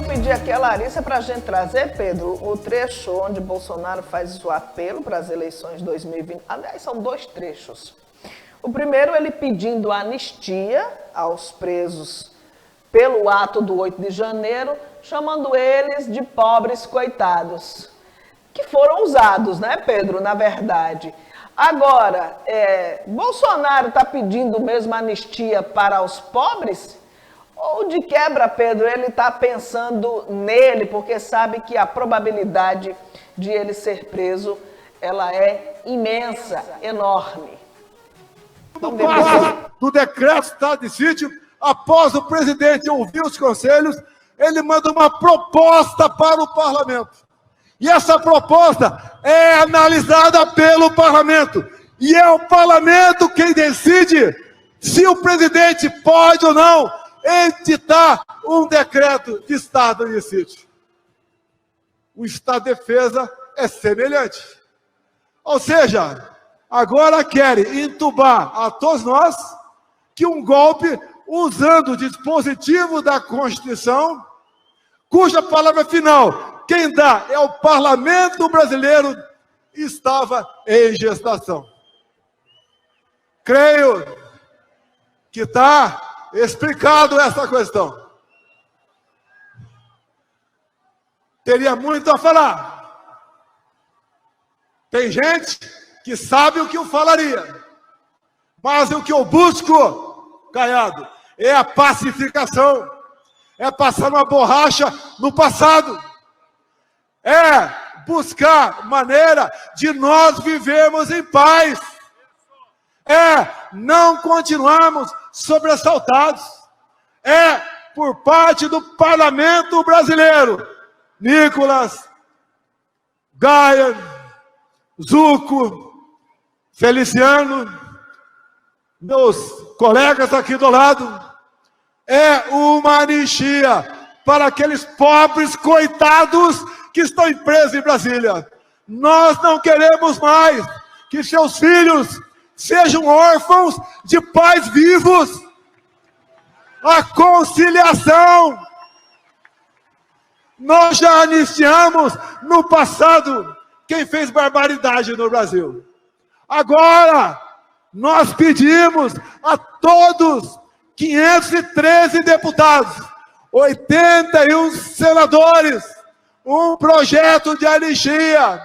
pedir aqui a Larissa para a gente trazer, Pedro, o trecho onde Bolsonaro faz o apelo para as eleições de 2020. Aliás, são dois trechos. O primeiro, ele pedindo anistia aos presos pelo ato do 8 de janeiro, chamando eles de pobres coitados, que foram usados, né, Pedro, na verdade. Agora, Bolsonaro está pedindo mesmo anistia para os pobres? Ou de quebra, Pedro, ele está pensando nele, porque sabe que a probabilidade de ele ser preso, ela é imensa, enorme. No caso do decreto de estado de sítio, após o presidente ouvir os conselhos, ele manda uma proposta para o parlamento. E essa proposta é analisada pelo parlamento. E é o parlamento quem decide se o presidente pode ou não editar um decreto de estado de sítio. O estado de defesa é semelhante. Ou seja, agora querem entubar a todos nós que um golpe usando o dispositivo da Constituição, cuja palavra final, quem dá é o parlamento brasileiro, estava em gestação. Creio que está explicado essa questão. Teria muito a falar. Tem gente que sabe o que eu falaria. Mas o que eu busco, Caiado, é a pacificação. É passar uma borracha no passado. É buscar maneira de nós vivermos em paz. É não continuarmos sobressaltados. É por parte do parlamento brasileiro. Nicolas, Gaia, Zuco, Feliciano, meus colegas aqui do lado, é uma anistia para aqueles pobres coitados que estão presos em Brasília. Nós não queremos mais que seus filhos sejam órfãos de pais vivos. A conciliação. Nós já anistiamos no passado quem fez barbaridade no Brasil. Agora, nós pedimos a todos 513 deputados, 81 senadores, um projeto de anistia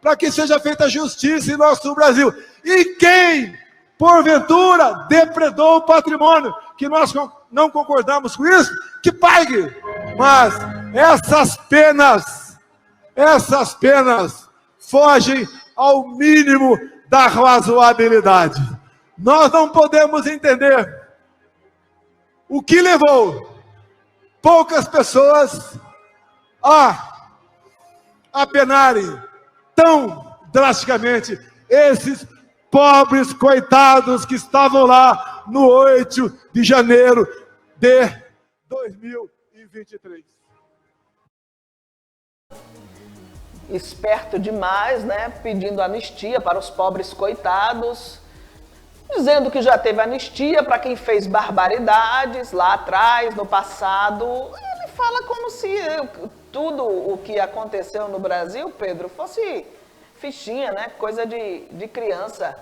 para que seja feita justiça em nosso Brasil. E quem, porventura, depredou o patrimônio, que nós não concordamos com isso, que pague. Mas essas penas fogem ao mínimo da razoabilidade. Nós não podemos entender o que levou poucas pessoas a penarem tão drasticamente esses pobres coitados que estavam lá no 8 de janeiro de 2023. Esperto demais, né? Pedindo anistia para os pobres coitados, dizendo que já teve anistia para quem fez barbaridades lá atrás, no passado. Ele fala como se tudo o que aconteceu no Brasil, Pedro, fosse fichinha, né? Coisa de criança.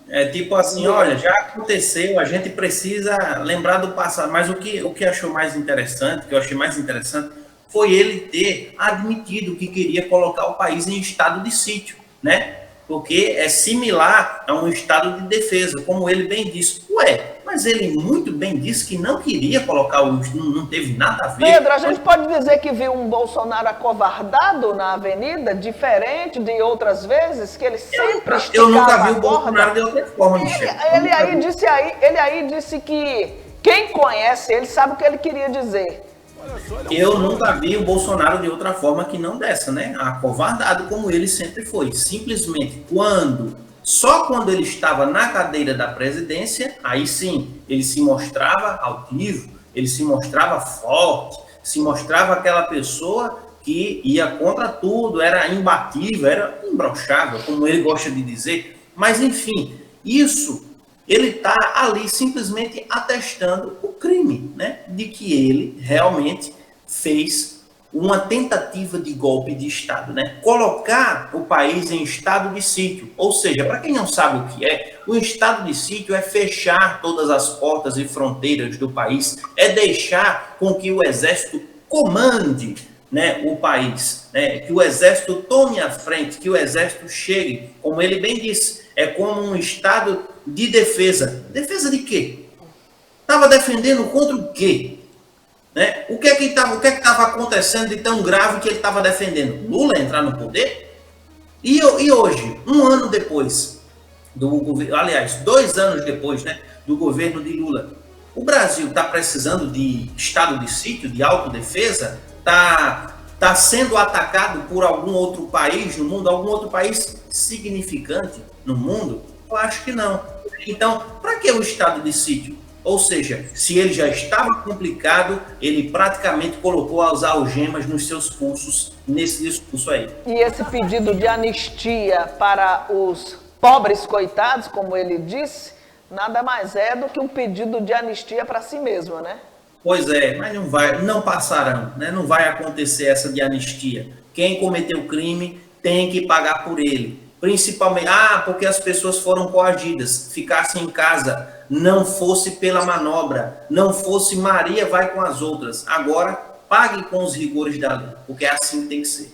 É tipo assim, olha, já aconteceu, a gente precisa lembrar do passado. Mas o que achou mais interessante, que eu achei mais interessante, foi ele ter admitido que queria colocar o país em estado de sítio, né? Porque é similar a um estado de defesa, como ele bem disse. Ué, mas ele muito bem disse que não queria colocar não teve nada a ver. Pedro, a gente pode dizer que viu um Bolsonaro acovardado na avenida, diferente de outras vezes, que ele sempre eu nunca vi o Bolsonaro de outra forma, Michel. Ele aí disse que quem conhece ele sabe o que ele queria dizer. Eu nunca vi o Bolsonaro de outra forma que não dessa, né? Acovardado como ele sempre foi. Simplesmente só quando ele estava na cadeira da presidência, aí sim, ele se mostrava altivo, ele se mostrava forte, se mostrava aquela pessoa que ia contra tudo, era imbatível, era imbrochável, como ele gosta de dizer. Mas, enfim, isso, ele está ali simplesmente atestando o crime, né? De que ele realmente fez uma tentativa de golpe de Estado, né? Colocar o país em estado de sítio. Ou seja, para quem não sabe o que é, o estado de sítio é fechar todas as portas e fronteiras do país, é deixar com que o exército comande, né, o país, né? Que o exército tome a frente, que o exército chegue, como ele bem disse, é como um estado de defesa. Defesa de quê? Estava defendendo contra o quê? Né? O que é que estava acontecendo de tão grave que ele estava defendendo? Lula entrar no poder? E hoje, um ano depois do governo, aliás, 2 anos depois, né, do governo de Lula, o Brasil está precisando de estado de sítio, de autodefesa? Está sendo atacado por algum outro país no mundo, algum outro país significante no mundo? Eu acho que não. Então, para que o estado de sítio? Ou seja, se ele já estava complicado, ele praticamente colocou as algemas nos seus pulsos nesse discurso aí. E esse pedido de anistia para os pobres coitados, como ele disse, nada mais é do que um pedido de anistia para si mesmo, né? Pois é, mas não passarão, né? Não vai acontecer essa de anistia. Quem cometeu crime tem que pagar por ele. Principalmente, porque as pessoas foram coagidas, ficassem em casa, não fosse pela manobra, não fosse Maria vai com as outras. Agora, pague com os rigores da lei, porque é assim que tem que ser.